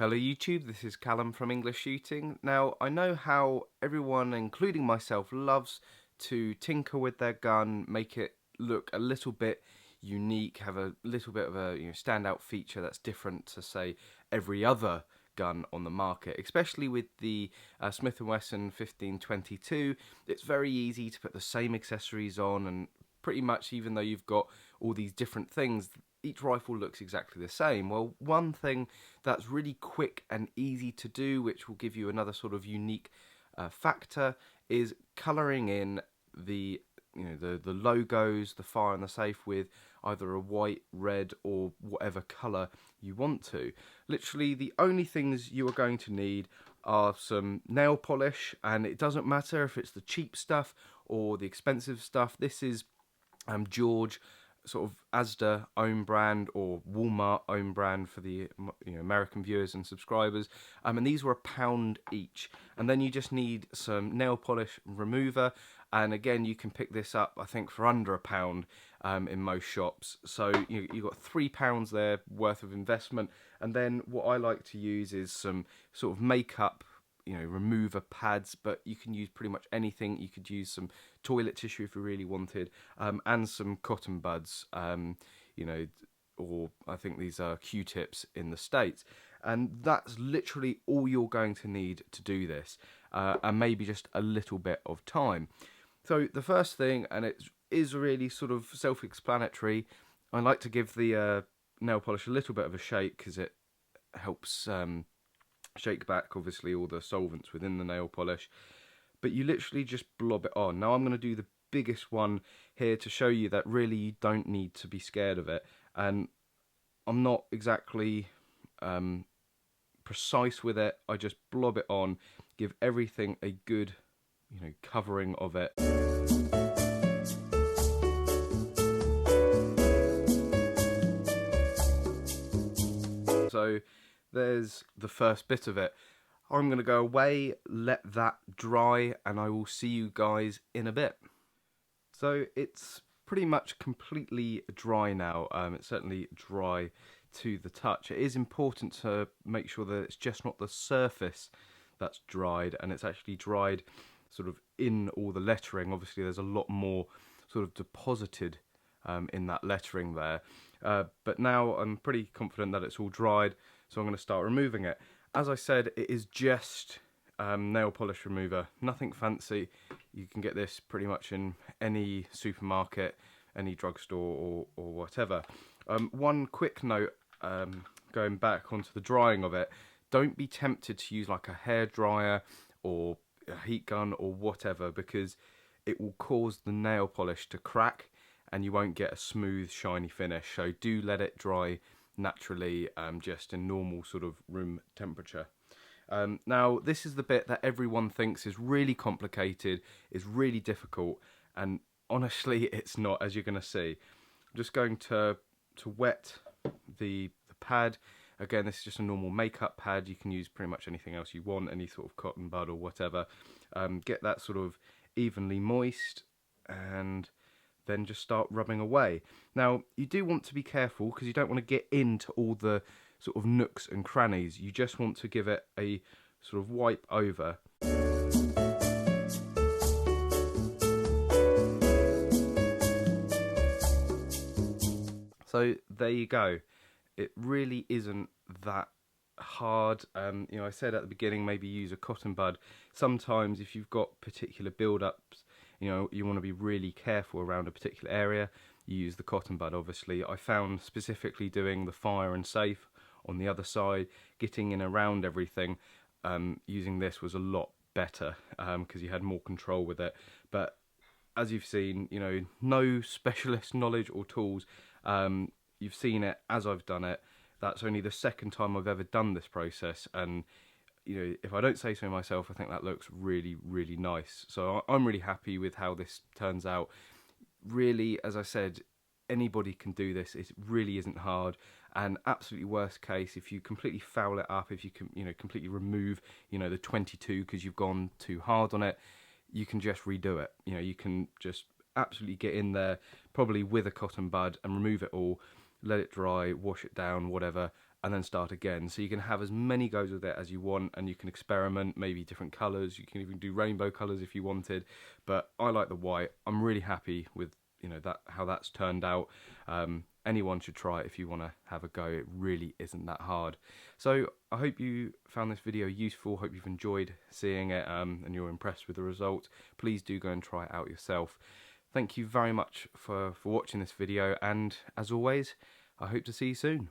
Hello YouTube, this is Callum from EnglishShooting. Now, I know how everyone, including myself, loves to tinker with their gun, make it look a little bit unique, have a little bit of a standout feature that's different to, say, every other gun on the market. Especially with the Smith & Wesson 1522, it's very easy to put the same accessories on, and pretty much even though you've got all these different things, each rifle looks exactly the same. Well, one thing that's really quick and easy to do, which will give you another sort of unique factor, is colouring in the the logos, the fire and the safe, with either a white, red, or whatever colour you want to. Literally, the only things you are going to need are some nail polish, and it doesn't matter if it's the cheap stuff or the expensive stuff. This is George, sort of Asda own brand, or Walmart own brand for the American viewers and subscribers, and these were £1 each. And then you just need some nail polish remover, and again you can pick this up I think for under £1 in most shops. So you've got £3 there worth of investment. And then what I like to use is some sort of makeup remover pads, but you can use pretty much anything. You could use some toilet tissue if you really wanted, and some cotton buds, or I think these are Q-tips in the States. And that's literally all you're going to need to do this, and maybe just a little bit of time. So the first thing, and it is really sort of self-explanatory, I like to give the nail polish a little bit of a shake, because it helps shake back obviously all the solvents within the nail polish. But you literally just blob it on. Now I'm going to do the biggest one here to show you that really you don't need to be scared of it, and I'm not exactly precise with it. I just blob it on, give everything a good covering of it. So there's the first bit of it. I'm going to go away, let that dry, and I will see you guys in a bit. So it's pretty much completely dry now. It's certainly dry to the touch. It is important to make sure that it's just not the surface that's dried, and it's actually dried sort of in all the lettering. Obviously there's a lot more sort of deposited in that lettering there. But now I'm pretty confident that it's all dried, so I'm going to start removing it. As I said, it is just nail polish remover, nothing fancy. You can get this pretty much in any supermarket, any drugstore, or whatever. One quick note, going back onto the drying of it, don't be tempted to use like a hair dryer or a heat gun or whatever, because it will cause the nail polish to crack and you won't get a smooth shiny finish. So do let it dry naturally, just in normal sort of room temperature. Now this is the bit that everyone thinks is really complicated, is really difficult, and honestly it's not, as you're going to see. I'm just going to wet the pad. Again, this is just a normal makeup pad. You can use pretty much anything else you want, any sort of cotton bud or whatever. Get that sort of evenly moist, and then just start rubbing away. Now, you do want to be careful, because you don't want to get into all the sort of nooks and crannies. You just want to give it a sort of wipe over. So there you go. It really isn't that hard. I said at the beginning, maybe use a cotton bud. Sometimes if you've got particular build-ups, you want to be really careful around a particular area, you use the cotton bud. Obviously I found specifically doing the fire and safe on the other side, getting in around everything, using this was a lot better, because you had more control with it. But as you've seen, no specialist knowledge or tools. You've seen it as I've done it. That's only the second time I've ever done this process, and if I don't say so myself, I think that looks really, really nice. So I'm really happy with how this turns out. Really, as I said, anybody can do this. It really isn't hard. And absolutely worst case, if you completely foul it up, if you can, completely remove, the 22 because you've gone too hard on it, you can just redo it. You can just absolutely get in there, probably with a cotton bud, and remove it all, let it dry, wash it down, whatever, and then start again. So you can have as many goes with it as you want, and you can experiment, maybe different colours. You can even do rainbow colours if you wanted, but I like the white. I'm really happy with, you know, that how that's turned out. Anyone should try it if you want to have a go. It really isn't that hard. So I hope you found this video useful. Hope you've enjoyed seeing it, and you're impressed with the result. Please do go and try it out yourself. Thank you very much for watching this video, and as always, I hope to see you soon.